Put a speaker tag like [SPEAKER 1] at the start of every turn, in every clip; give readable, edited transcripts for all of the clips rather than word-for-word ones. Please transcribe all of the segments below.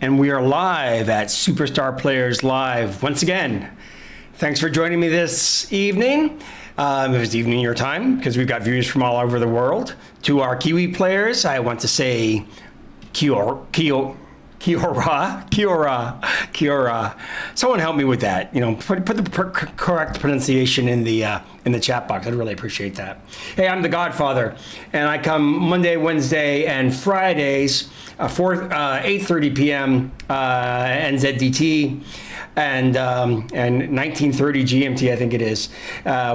[SPEAKER 1] and we are live at Superstar Players Live once again. Thanks for joining me this evening. It was evening your time because we've got viewers from all over the world. To our Kiwi players, I want to say Kiora. Someone help me with that. You know, put the correct pronunciation in the chat box. I'd really appreciate that. Hey, I'm the Godfather, and I come Monday, Wednesday, and Fridays, 8:30 p.m. NZDT. And 1930 GMT, I think it is,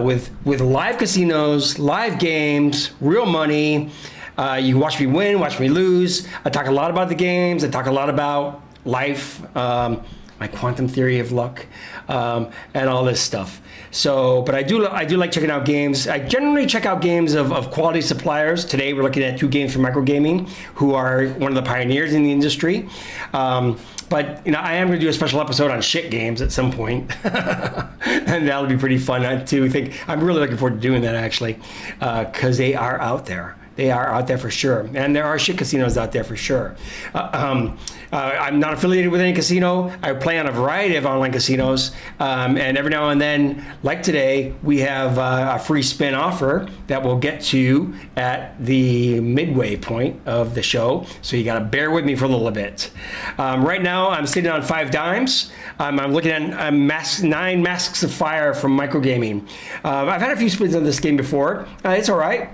[SPEAKER 1] with live casinos, live games, real money. You can watch me win, watch me lose. I talk a lot about the games. I talk a lot about life, my quantum theory of luck, and all this stuff. So, but I do like checking out games. I generally check out games of quality suppliers. Today we're looking at 2 games from Microgaming, who are one of the pioneers in the industry. But you know, I am going to do a special episode on shit games at some point, and that'll be pretty fun too. I'm really looking forward to doing that actually, because they are out there. They are out there for sure, and there are shit casinos out there for sure. I'm not affiliated with any casino. I play on a variety of online casinos, and every now and then, like today, we have a free spin offer that we'll get to at the midway point of the show. So you got to bear with me for a little bit. Right now, I'm sitting on 5 dimes. I'm looking at 9 Masks of Fire from Microgaming. I've had a few spins on this game before. It's all right.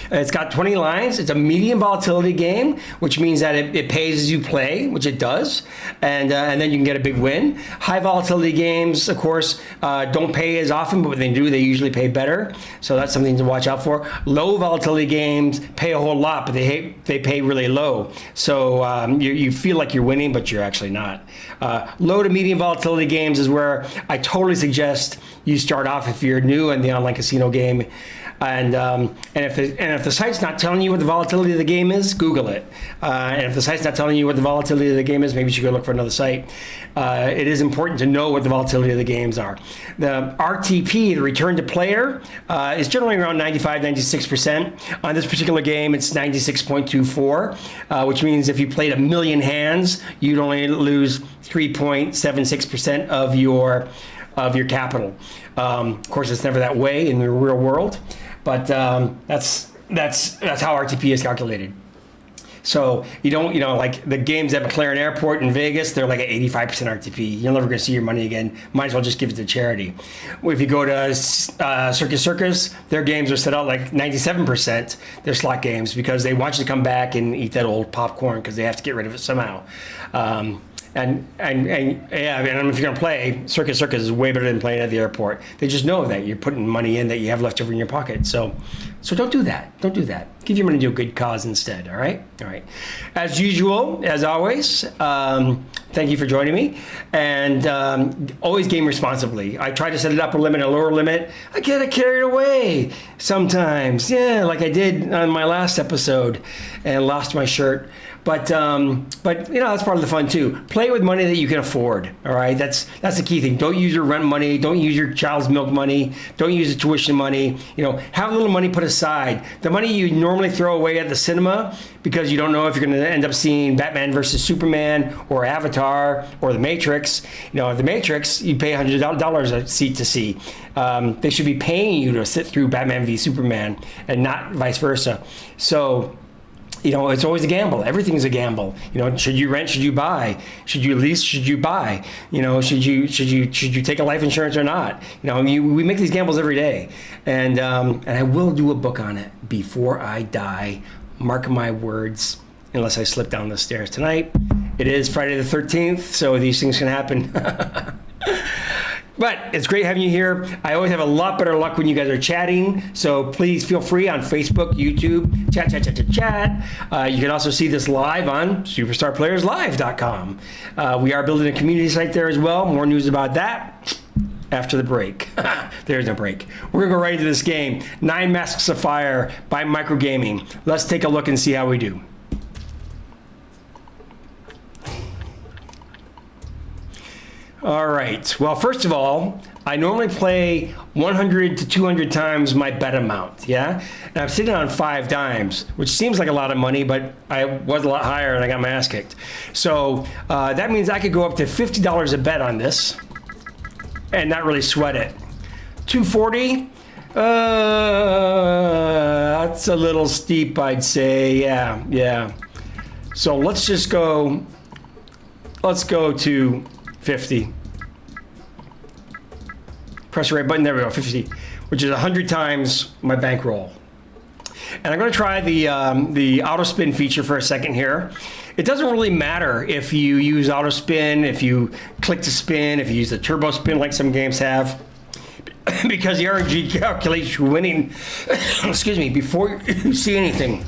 [SPEAKER 1] It's got 20 lines. It's a medium volatility game, which means that it pays as you play, which it does, and then you can get a big win. High volatility games, of course, don't pay as often, but when they do, they usually pay better. So that's something to watch out for. Low volatility games pay a whole lot, but they pay really low. So you feel like you're winning, but you're actually not. Low to medium volatility games is where I totally suggest you start off if you're new in the online casino game. And if the site's not telling you what the volatility of the game is, Google it. And if the site's not telling you what the volatility of the game is, maybe you should go look for another site. It is important to know what the volatility of the games are. The RTP, the return to player, is generally around 95, 96%. On this particular game, it's 96.24, which means if you played 1 million hands, you'd only lose 3.76% of your capital. Of course, it's never that way in the real world, but that's how RTP is calculated. So you don't, like the games at McLaren Airport in Vegas, they're like at 85% RTP. You're never going to see your money again. Might as well just give it to charity. If you go to Circus, their games are set out like 97%. They're slot games because they want you to come back and eat that old popcorn because they have to get rid of it somehow. And if you're gonna play, Circus is way better than playing at the airport. They just know that you're putting money in that you have left over in your pocket. So don't do that. Don't do that. Give your money to a good cause instead. All right. As usual, as always, thank you for joining me. And always game responsibly. I try to set it up a limit, a lower limit. I get carried away sometimes. Yeah, like I did on my last episode, and lost my shirt. But that's part of the fun too. Play with money that you can afford. All right, that's the key thing. Don't use your rent money. Don't use your child's milk money. Don't use the tuition money. Have a little money put aside. The money you normally throw away at the cinema because you don't know if you're going to end up seeing Batman versus Superman or Avatar or The Matrix. The Matrix, you pay $100 a seat to see. They should be paying you to sit through Batman v Superman and not vice versa. So. It's always a gamble. Everything's a gamble. Should you rent? Should you buy? Should you lease? Should you buy? Should you take a life insurance or not? We make these gambles every day, and I will do a book on it before I die. Mark my words. Unless I slip down the stairs tonight. It is Friday the 13th, so these things can happen. But it's great having you here. I always have a lot better luck when you guys are chatting. So please feel free on Facebook, YouTube, chat. You can also see this live on superstarplayerslive.com. We are building a community site there as well. More news about that after the break. There's no break. We're going to go right into this game. 9 Masks of Fire by Microgaming. Let's take a look and see how we do. All right. Well, first of all, I normally play 100 to 200 times my bet amount, yeah? And I'm sitting on 5 dimes, which seems like a lot of money, but I was a lot higher and I got my ass kicked. So that means I could go up to $50 a bet on this and not really sweat it. 240, that's a little steep, I'd say. Yeah. So let's go to 50. Press the right button, there we go, 50, which is 100 times my bankroll. And I'm gonna try the auto spin feature for a second here. It doesn't really matter if you use auto spin, if you click to spin, if you use the turbo spin like some games have, because the RNG calculates your winning, excuse me, before you see anything.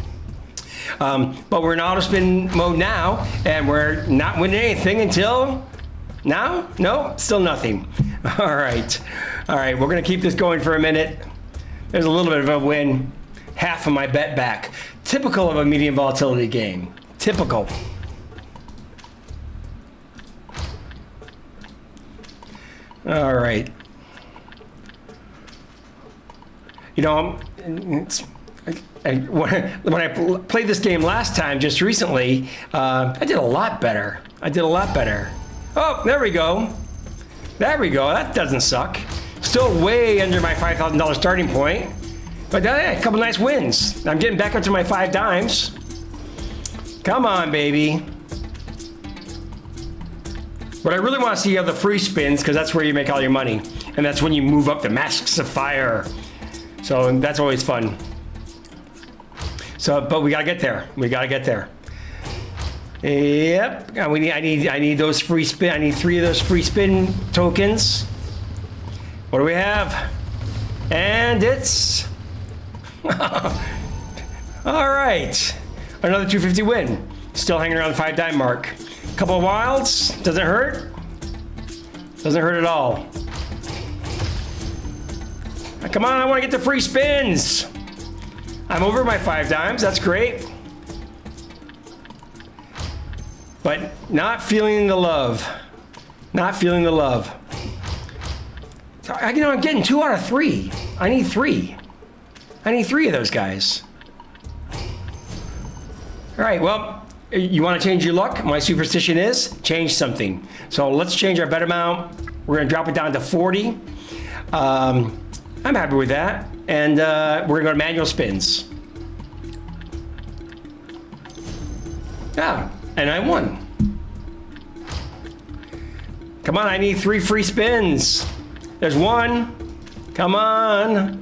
[SPEAKER 1] But we're in auto spin mode now, and we're not winning anything until now? No, still nothing. All right, we're gonna keep this going for a minute. There's a little bit of a win, half of my bet back. Typical of a medium volatility game, typical. All right. You know, when I played this game last time, just recently, I did a lot better. Oh, there we go. That doesn't suck. Still way under my $5,000 starting point, but a couple nice wins. I'm getting back up to my 5 dimes. Come on, baby. But I really want to see other free spins, because that's where you make all your money, and that's when you move up the Masks of Fire. So that's always fun. So, but we gotta get there. Yep. I need those free spin. I need 3 of those free spin tokens. What do we have? And it's all right. Another 250 win. Still hanging around the 5 dime mark. Couple of wilds. Doesn't hurt. Doesn't hurt at all. Come on, I want to get the free spins. I'm over my 5 dimes. That's great. But not feeling the love. So, I'm getting 2 out of 3. I need 3 of those guys. All right, well, you want to change your luck? My superstition is change something. So let's change our bet amount. We're going to drop it down to 40. I'm happy with that. And we're going to go to manual spins. Yeah, and I won. Come on, I need 3 free spins. There's 1. Come on.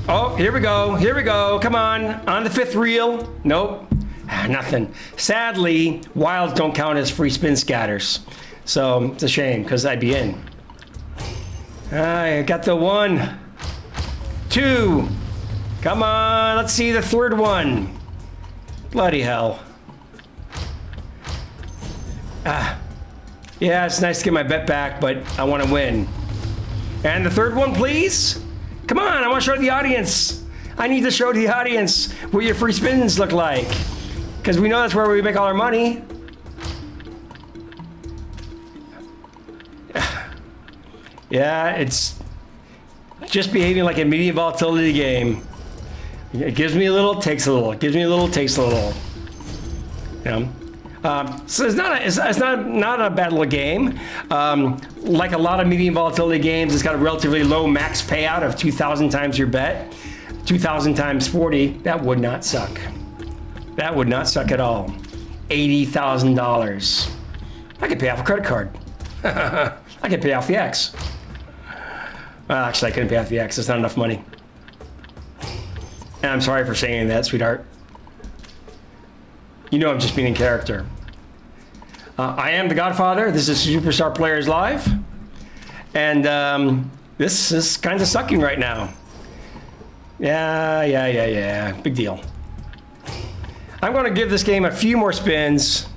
[SPEAKER 1] Oh, here we go. Come on the 5th reel. Nope, nothing. Sadly, wilds don't count as free spin scatters. So it's a shame, because I'd be in. I got the 1, 2. Come on, let's see the 3rd one. Bloody hell. Yeah, it's nice to get my bet back, but I want to win. And the 3rd one, please. Come on, I want to show the audience. I need to show the audience what your free spins look like, because we know that's where we make all our money. Yeah, it's just behaving like a medium volatility game. It gives me a little, takes a little. It gives me a little, takes a little. Yeah. So it's not a bad little game. Like a lot of medium volatility games, it's got a relatively low max payout of 2,000 times your bet. 2,000 times 40, that would not suck. That would not suck at all. $80,000. I could pay off a credit card. I could pay off the X. Well, actually, I couldn't pay off the X. It's not enough money. And I'm sorry for saying that, sweetheart. You know I'm just being in character. I am the Godfather. This is Superstar Players Live. And this is kind of sucking right now. Yeah. Big deal. I'm going to give this game a few more spins.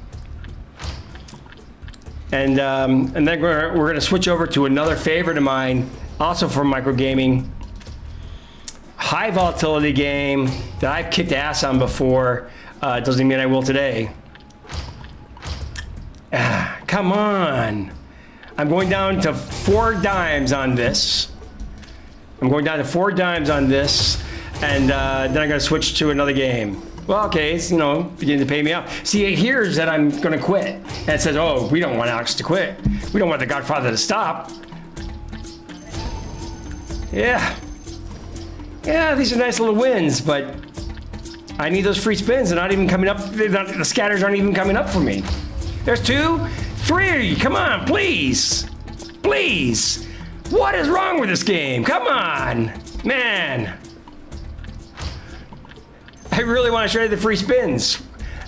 [SPEAKER 1] And then we're going to switch over to another favorite of mine, also from Microgaming. High volatility game that I've kicked ass on before. Doesn't mean I will today. come on. I'm going down to 4 dimes on this. I'm going down to 4 dimes on this, and then I'm gonna switch to another game. Well, okay, it's, beginning to pay me out. See, it hears that I'm gonna quit. And it says, oh, we don't want Alex to quit. We don't want the Godfather to stop. Yeah. Yeah, these are nice little wins, but I need those free spins. They're not even coming up. The scatters aren't even coming up for me. There's 2, 3, come on, please. Please. What is wrong with this game? Come on, man. I really want to trade the free spins.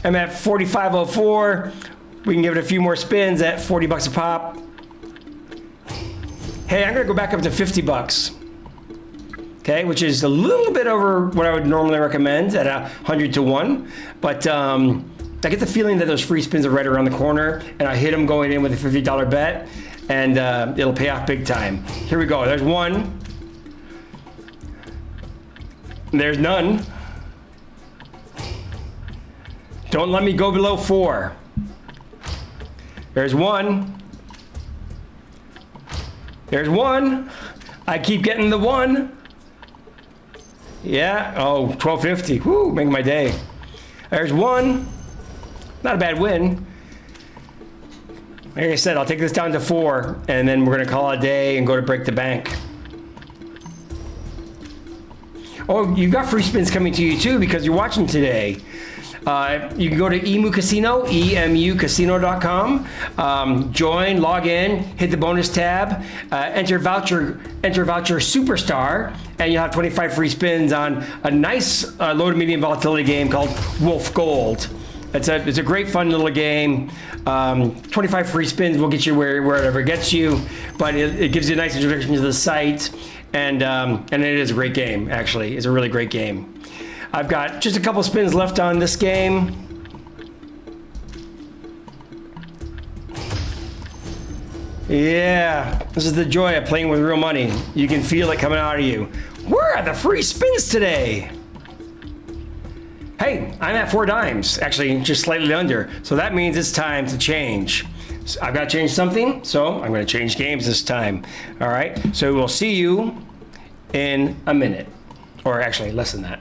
[SPEAKER 1] I'm at 45.04. We can give it a few more spins at 40 bucks a pop. Hey, I'm gonna go back up to 50 bucks. Okay, which is a little bit over what I would normally recommend at 100 to 1. But I get the feeling that those free spins are right around the corner, and I hit them going in with a $50 bet, and it'll pay off big time. Here we go. There's 1. There's none. Don't let me go below 4. There's 1. There's 1. I keep getting the 1. Yeah, oh, 12.50. Woo, make my day. There's 1. Not a bad win. Like I said, I'll take this down to 4, and then we're gonna call it a day and go to break the bank. Oh, you've got free spins coming to you too because you're watching today. You can go to Emu Casino, emucasino.com. Join, log in, hit the bonus tab, enter voucher superstar, and you'll have 25 free spins on a nice low to medium volatility game called Wolf Gold. It's a great fun little game. 25 free spins will get you wherever it gets you, but it gives you a nice introduction to the site, and it is a great game. Actually, it's a really great game. I've got just a couple spins left on this game. Yeah, this is the joy of playing with real money. You can feel it coming out of you. Where are the free spins today? Hey, I'm at 4 dimes, actually just slightly under. So that means it's time to change. So I've got to change something, so I'm going to change games this time. All right, so we'll see you in a minute, or actually less than that.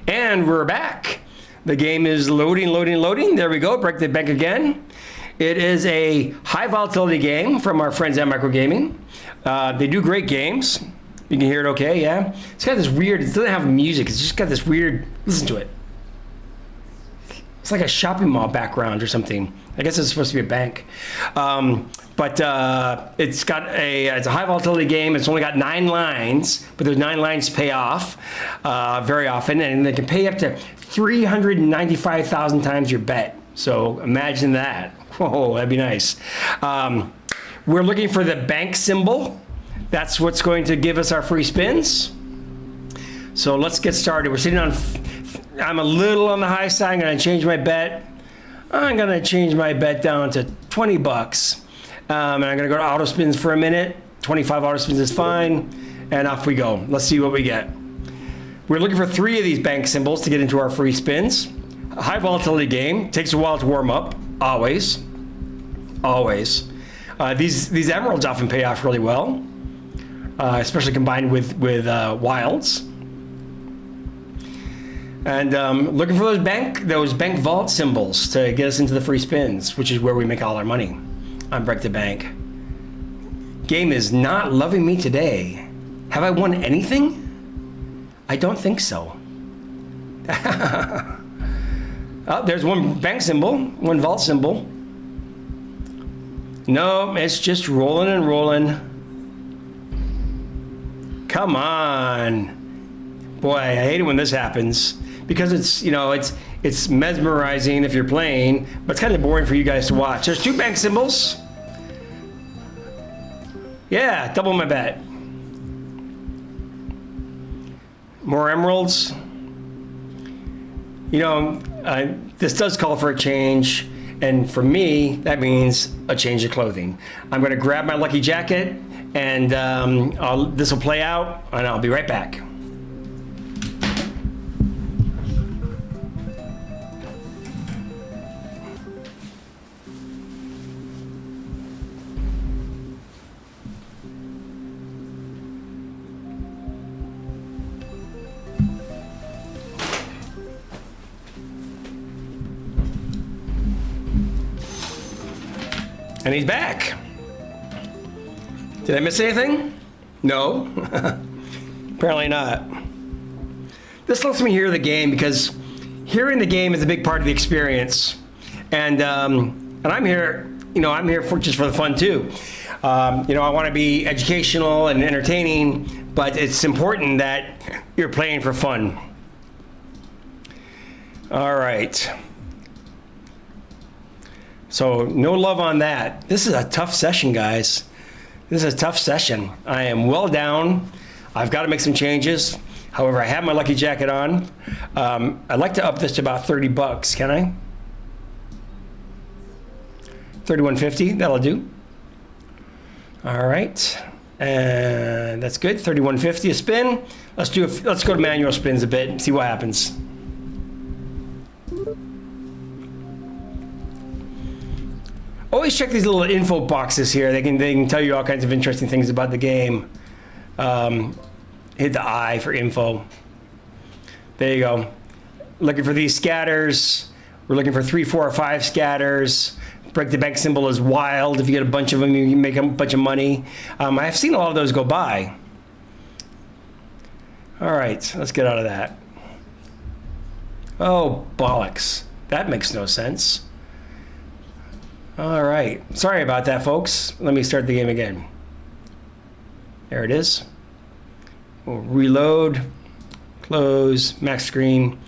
[SPEAKER 1] And we're back. The game is loading. There we go, break the bank again. It is a high volatility game from our friends at Microgaming. They do great games. You can hear it okay, yeah? It's got this weird, it doesn't have music, it's just got this weird, listen to it. It's like a shopping mall background or something. I guess it's supposed to be a bank. But it's a high volatility game. It's only got 9 lines, but those 9 lines pay off very often, and they can pay up to 395,000 times your bet. So imagine that. Whoa, that'd be nice. We're looking for the bank symbol. That's what's going to give us our free spins. So let's get started. We're sitting on, I'm a little on the high side. I'm gonna change my bet. I'm gonna change my bet down to 20 bucks. And I'm gonna go to auto spins for a minute. 25 auto spins is fine. And off we go. Let's see what we get. We're looking for 3 of these bank symbols to get into our free spins. A high volatility game. Takes a while to warm up. Always. Always. These emeralds often pay off really well. Especially combined with wilds. And looking for those bank vault symbols to get us into the free spins, which is where we make all our money on Break the Bank. Game is not loving me today. Have I won anything? I don't think so. Oh, there's one bank symbol, one vault symbol. No, it's just rolling and rolling. Come on. Boy, I hate it when this happens because it's mesmerizing if you're playing, but it's kind of boring for you guys to watch. There's 2 bank symbols. Yeah, double my bet. More emeralds. This does call for a change. And for me, that means a change of clothing. I'm going to grab my lucky jacket, and this will play out, and I'll be right back. And he's back. Did I miss anything? No. Apparently not. This lets me hear the game, because hearing the game is a big part of the experience. And I'm here, I'm here just for the fun too. I want to be educational and entertaining, but it's important that you're playing for fun. All right. So no love on that. This is a tough session, guys. This is a tough session. I am well down. I've got to make some changes. However, I have my lucky jacket on. I'd like to up this to about $30. Can I? $31.50. That'll do. All right, and that's good. $31.50 a spin. Let's go to manual spins a bit and see what happens. Always check these little info boxes here. They can tell you all kinds of interesting things about the game. Hit the I for info. There you go. Looking for these scatters. We're looking for 3, 4, or 5 scatters. Break the bank symbol is wild. If you get a bunch of them, you can make a bunch of money. I've seen a lot of those go by. All right, let's get out of that. Oh, bollocks. That makes no sense. All right, sorry about that, folks. Let me start the game again. There it is. We'll reload, close, max screen.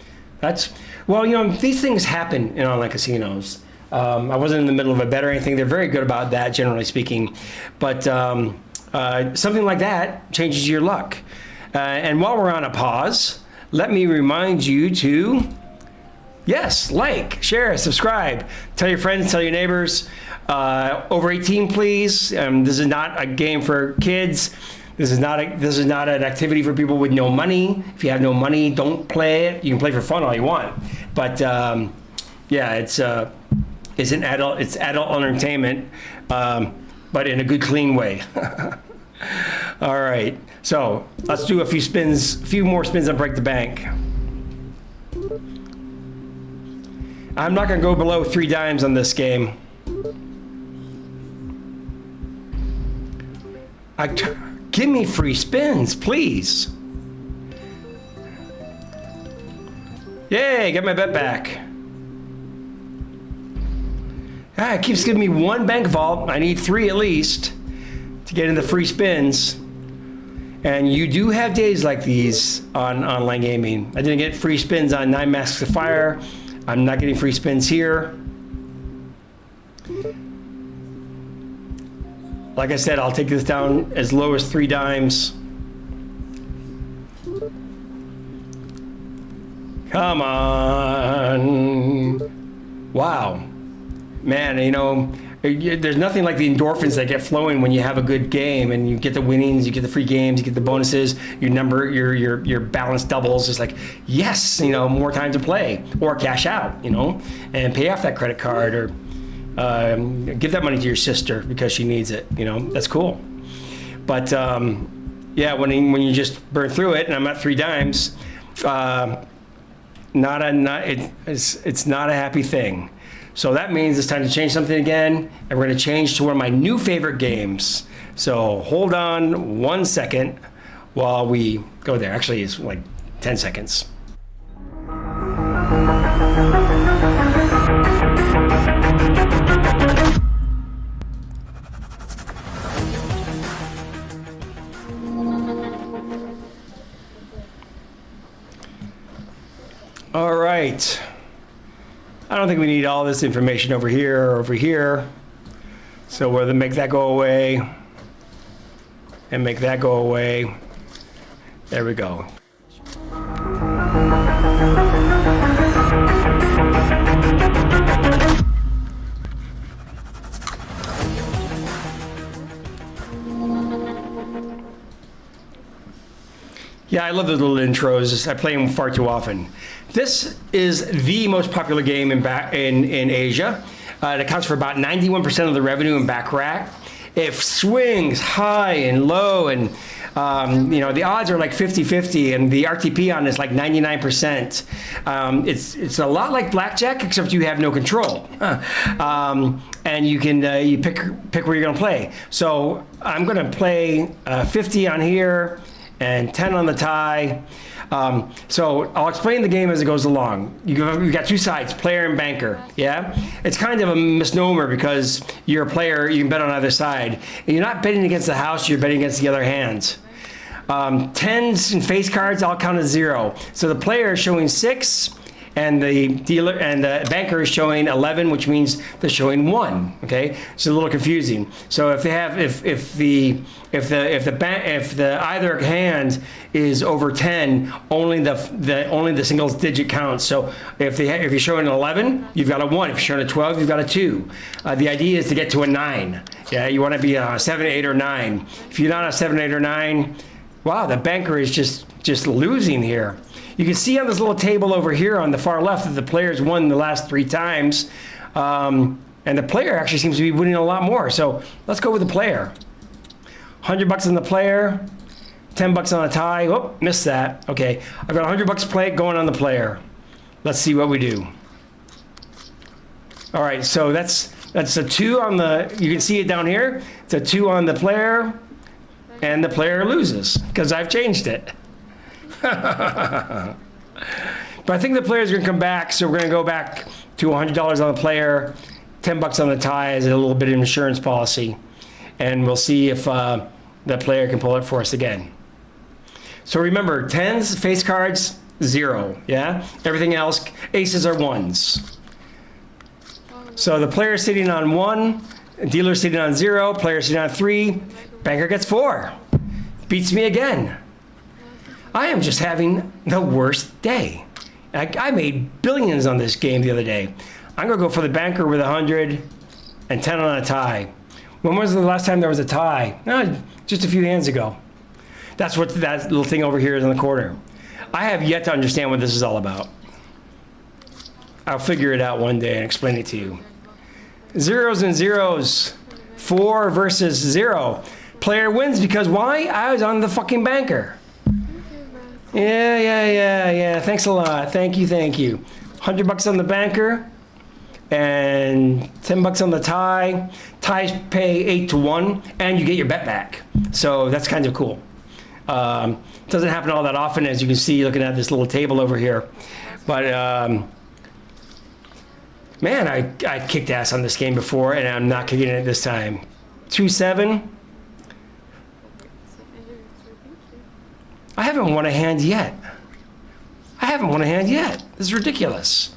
[SPEAKER 1] Well, these things happen in online casinos. I wasn't in the middle of a bet or anything. They're very good about that, generally speaking. But something like that changes your luck. And while we're on a pause, let me remind you to, yes, like, share, subscribe, tell your friends, tell your neighbors. Over 18, please. This is not a game for kids. This is not an activity for people with no money. If you have no money, don't play it. You can play for fun all you want. But yeah, it's adult entertainment, but in a good, clean way. All right, so let's do a few more spins on Break the Bank. I'm not gonna go below 3 dimes on this game. Give me free spins, please. Yay, get my bet back. It keeps giving me 1 bank vault. I need 3 at least to get into free spins. And you do have days like these on online gaming. I didn't get free spins on 9 Masks of Fire. I'm not getting free spins here. Like I said, I'll take this down as low as 3 dimes. Come on. Wow. Man, there's nothing like the endorphins that get flowing when you have a good game and you get the winnings, you get the free games, you get the bonuses, your balance doubles. It's like, yes, more time to play or cash out, and pay off that credit card or give that money to your sister because she needs it. That's cool. But yeah, when you just burn through it, and I'm at 3 dimes, it's not a happy thing. So that means it's time to change something again, and we're going to change to one of my new favorite games. So hold on 1 second while we go there. Actually, it's like 10 seconds. All right. I don't think we need all this information over here or over here. So we'll make that go away and make that go away. There we go. Yeah, I love those little intros. I play them far too often. This is the most popular game in Asia. It accounts for about 91% of the revenue in Baccarat. It swings high and low, and the odds are like 50-50, and the RTP on it is like 99%. It's a lot like blackjack, except you have no control, and you can you pick where you're going to play. So I'm going to play 50 on here and 10 on the tie. So I'll explain the game as it goes along. You've got two sides, player and banker. Yeah, it's kind of a misnomer because you're a player. You can bet on either side. And you're not betting against the house. You're betting against the other hands. Tens and face cards all count as 0. So the player is showing 6, and the dealer and the banker is showing 11, which means they're showing 1. Okay, it's a little confusing. So if they have if the either hand is over 10, only the single digit counts. So if you're showing an 11, you've got a 1. If you're showing a 12, you've got a 2. The idea is to get to a 9. Yeah, you want to be a 7, 8, or 9. If you're not a 7, 8, or 9, wow, the banker is just losing here. You can see on this little table over here on the far left that the player's won the last 3 times, and the player actually seems to be winning a lot more. So let's go with the player. $100 on the player, $10 on the tie. Oh, missed that. Okay, I've got $100 going on the player. Let's see what we do. All right, so that's a 2 on the. You can see it down here. It's a 2 on the player, and the player loses because I've changed it. But I think the player's going to come back, so we're going to go back to $100 on the player, $10 on the tie as a little bit of insurance policy, and we'll see if the player can pull it for us again. So remember, 10s, face cards, 0, yeah? Everything else, aces are 1s. So the player sitting on 1, dealer sitting on 0, player sitting on 3, banker gets 4. Beats me again. I am just having the worst day. I made billions on this game the other day. I'm going to go for the banker with 100 and 10 on a tie. When was the last time there was a tie? Just a few hands ago. That's what that little thing over here is in the corner. I have yet to understand what this is all about. I'll figure it out one day and explain it to you. Zeros and zeros. 4 versus 0. Player wins because why? I was on the fucking banker. Yeah. Thanks a lot. Thank you. $100 on the banker and $10 on the tie. Ties pay 8-1, and you get your bet back. So that's kind of cool. Doesn't happen all that often, as you can see looking at this little table over here. But man, I kicked ass on this game before, and I'm not kicking it this time. 2-7. I haven't won a hand yet. This is ridiculous.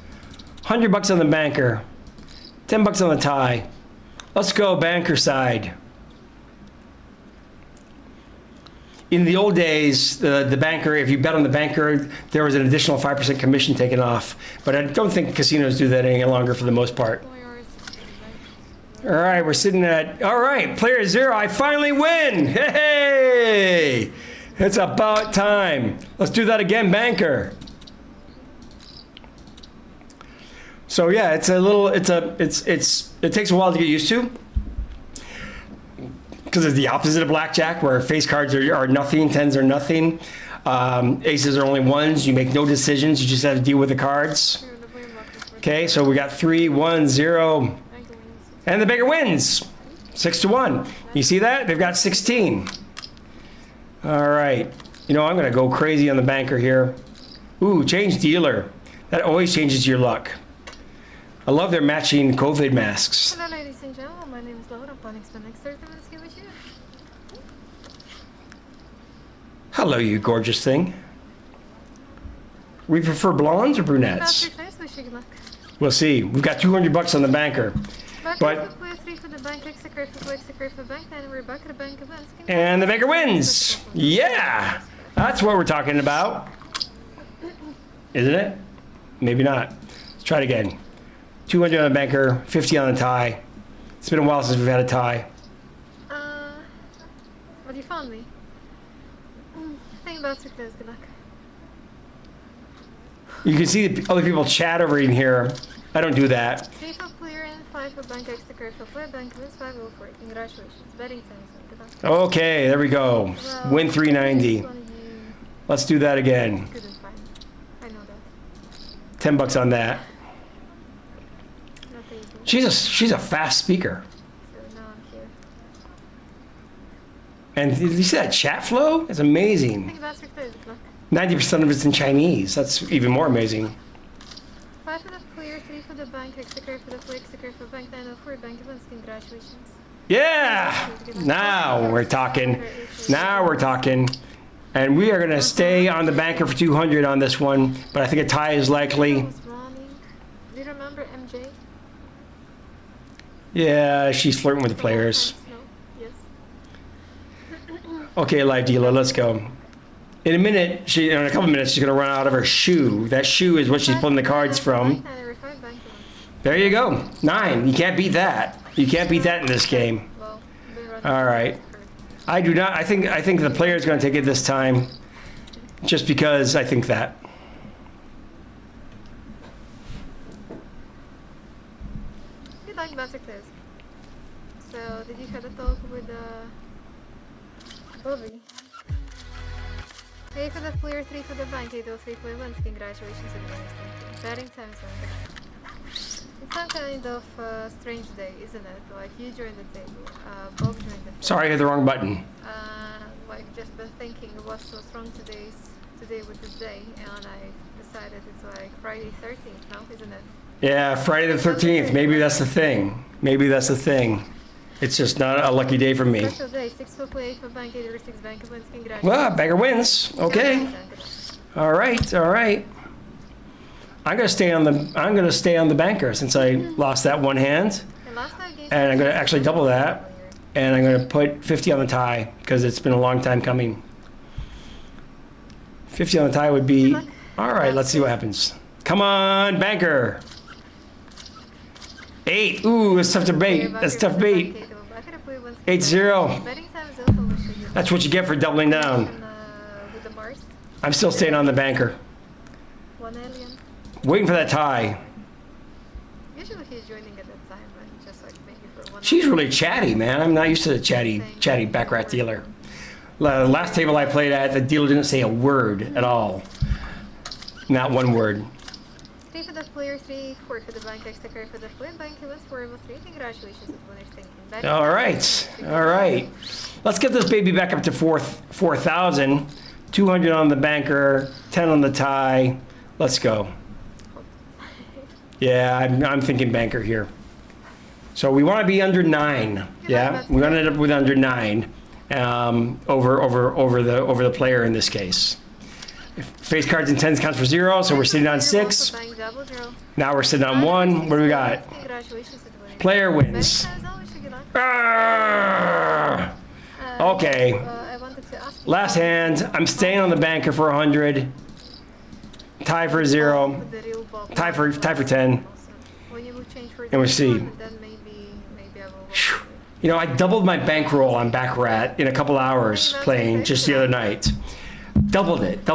[SPEAKER 1] $100 on the banker, $10 on the tie. Let's go banker side. In the old days, the banker, if you bet on the banker, there was an additional 5% commission taken off. But I don't think casinos do that any longer for the most part. All right, we're sitting at, all right, player 0, I finally win. Hey! It's about time. Let's do that again, banker. So yeah, it takes a while to get used to because it's the opposite of blackjack, where face cards are nothing, 10s are nothing, aces are only 1s. You make no decisions. You just have to deal with the cards. Okay, so we got 3, 1, 0, and the banker wins 6-1. You see that? They've got 16. All right, I'm going to go crazy on the banker here. Ooh, change dealer. That always changes your luck. I love their matching COVID masks.
[SPEAKER 2] Hello, ladies and gentlemen. My name is Laura. Planning to spend next 30 minutes here with you.
[SPEAKER 1] Hello, you gorgeous thing. We prefer blondes or brunettes? We'll see. We've got $200 on the banker. And the banker wins. Yeah, that's what we're talking about. Isn't it? Maybe not. Let's try it again. 200 on the banker, 50 on the tie. It's been a while since we've had a tie.
[SPEAKER 2] What you found me? playing bouncers, close. Good luck.
[SPEAKER 1] You can see the other people chat over in here. I don't do that.
[SPEAKER 2] 3 for player and 5 for bank extra card for player. Bank wins 504. Congratulations. Betting time zone. Good luck.
[SPEAKER 1] Okay, there we go.
[SPEAKER 2] Well,
[SPEAKER 1] Win 390.
[SPEAKER 2] one of you
[SPEAKER 1] Let's do that again.
[SPEAKER 2] couldn't find. I know that.
[SPEAKER 1] $10 on that.
[SPEAKER 2] Not that you do.
[SPEAKER 1] She's a fast speaker.
[SPEAKER 2] So now I'm here.
[SPEAKER 1] And you see that chat flow? It's amazing.
[SPEAKER 2] Playing bouncers, close. Good luck.
[SPEAKER 1] 90% of it's in Chinese. That's even more amazing.
[SPEAKER 2] 5 for the player, 3 for the bank extra card for the player, extra card for bank 904. Bank wins. Congratulations.
[SPEAKER 1] Yeah! Now we're talking. Now we're talking. And we are going to stay on the banker for 200 on this one, but I think a tie is likely.
[SPEAKER 2] Was running. Do you remember MJ?
[SPEAKER 1] Yeah, she's flirting with the players.
[SPEAKER 2] No. Yes.
[SPEAKER 1] Okay, live dealer, let's go. In a minute, in a couple minutes, she's going to run out of her shoe. That shoe is what she's pulling the cards from. There you go. 9. You can't beat that. You can't beat that in this game. All right. I do not. I think the player is going to take it this time, just because I think that.
[SPEAKER 2] You like Baccarat. So did you have a talk with Bobby? Hey for the player, 3 for the bank, 803 play wins. Congratulations on winning. Betting time zone. It's some kind of strange day, isn't it? Like you joined the table, Bob joined the table.
[SPEAKER 1] Sorry, I hit the wrong button.
[SPEAKER 2] Like just been thinking what's wrong today with this day, and I decided it's like Friday 13th now, isn't it?
[SPEAKER 1] Yeah, Friday the 13th. Maybe that's the thing. Maybe that's the thing. It's just not a lucky day for me.
[SPEAKER 2] Special day, 6 for play for bank, 8 or 6 bank wins. Congratulations.
[SPEAKER 1] Well, banker wins. Okay. All right. All right. I'm gonna stay on the banker since I lost that one hand, and I'm gonna actually double that, and I'm gonna put 50 on the tie because it's been a long time coming. 50 on the tie would be all right. Let's see what happens. Come on, banker. 8. Ooh, that's tough to bait. That's tough bait. 8-0. That's what you get for doubling down. I'm still staying on the banker. Waiting for that tie.
[SPEAKER 2] Usually he's joining at that time, but just like maybe for 1
[SPEAKER 1] She's really chatty, man. I'm not used to the chatty Baccarat dealer. The last table I played at, the dealer didn't say a word at all. Not one word.
[SPEAKER 2] 3 for the player, 3, 4 for the bank, extra card for the player, bank, he wins 4 3. Congratulations with winner's thinking.
[SPEAKER 1] All right. All right. Let's get this baby back up to 4,000. 200 on the banker, 10 on the tie. Let's go. Yeah, I'm thinking banker here. So we want to be under 9. Yeah, we want to end up with under 9 over the player in this case. If face cards and 10s counts for 0, so we're sitting on 6. Now we're sitting on 1. What do we got? Player wins. Okay. Last hand. I'm staying on the banker for 100. Tie for 0. Tie for 10. And we'll see. You know, I doubled my bankroll on Baccarat in a couple hours playing just the other night. Doubled it.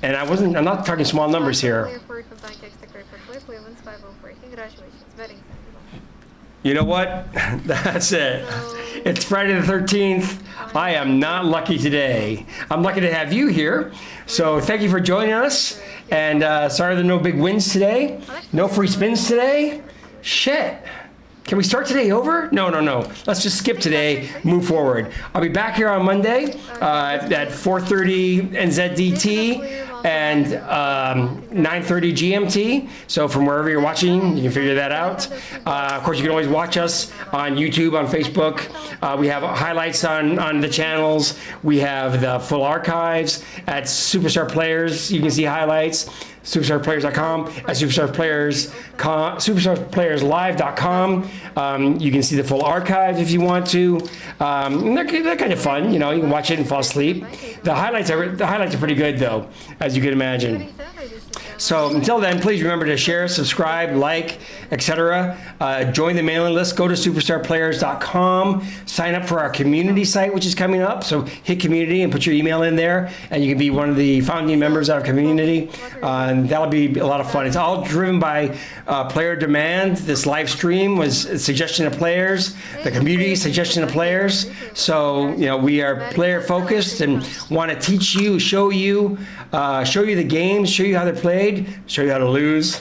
[SPEAKER 1] And I'm not talking small numbers here. You know what? That's it. It's Friday the 13th. I am not lucky today. I'm lucky to have you here. So thank you for joining us. And sorry there are no big wins today. No free spins today. Shit. Can we start today over? No. Let's just skip today, move forward. I'll be back here on Monday at 4:30 NZDT and 9:30 GMT. So from wherever you're watching, you can figure that out. Of course, you can always watch us on YouTube, on Facebook. We have highlights on the channels. We have the full archives at Superstar Players. You can see highlights. SuperstarPlayers.com, at SuperstarPlayersLive.com. You can see the full archive if you want to. They're kind of fun, you know. You can watch it and fall asleep. The highlights are pretty good though, as you can imagine. So until then, please remember to share, subscribe, like, etc. Join the mailing list. Go to superstarplayers.com. Sign up for our community site, which is coming up. So hit community and put your email in there, and you can be one of the founding members of our community. And that'll be a lot of fun. It's all driven by player demand. This live stream was a suggestion of players, the community suggestion of players. So, we are player focused and want to teach you, show you the games, show you how they're played, show you how to lose,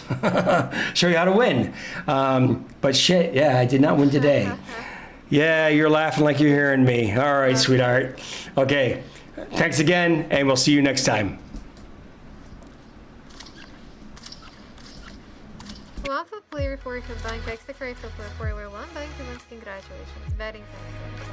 [SPEAKER 1] show you how to win. But shit, yeah, I did not win today. Yeah, you're laughing like you're hearing me. All right, sweetheart. Okay, thanks again, and we'll see you next time.
[SPEAKER 2] Waffle player 4 for bank extra credit for player 1 bank, congratulations. Betting time.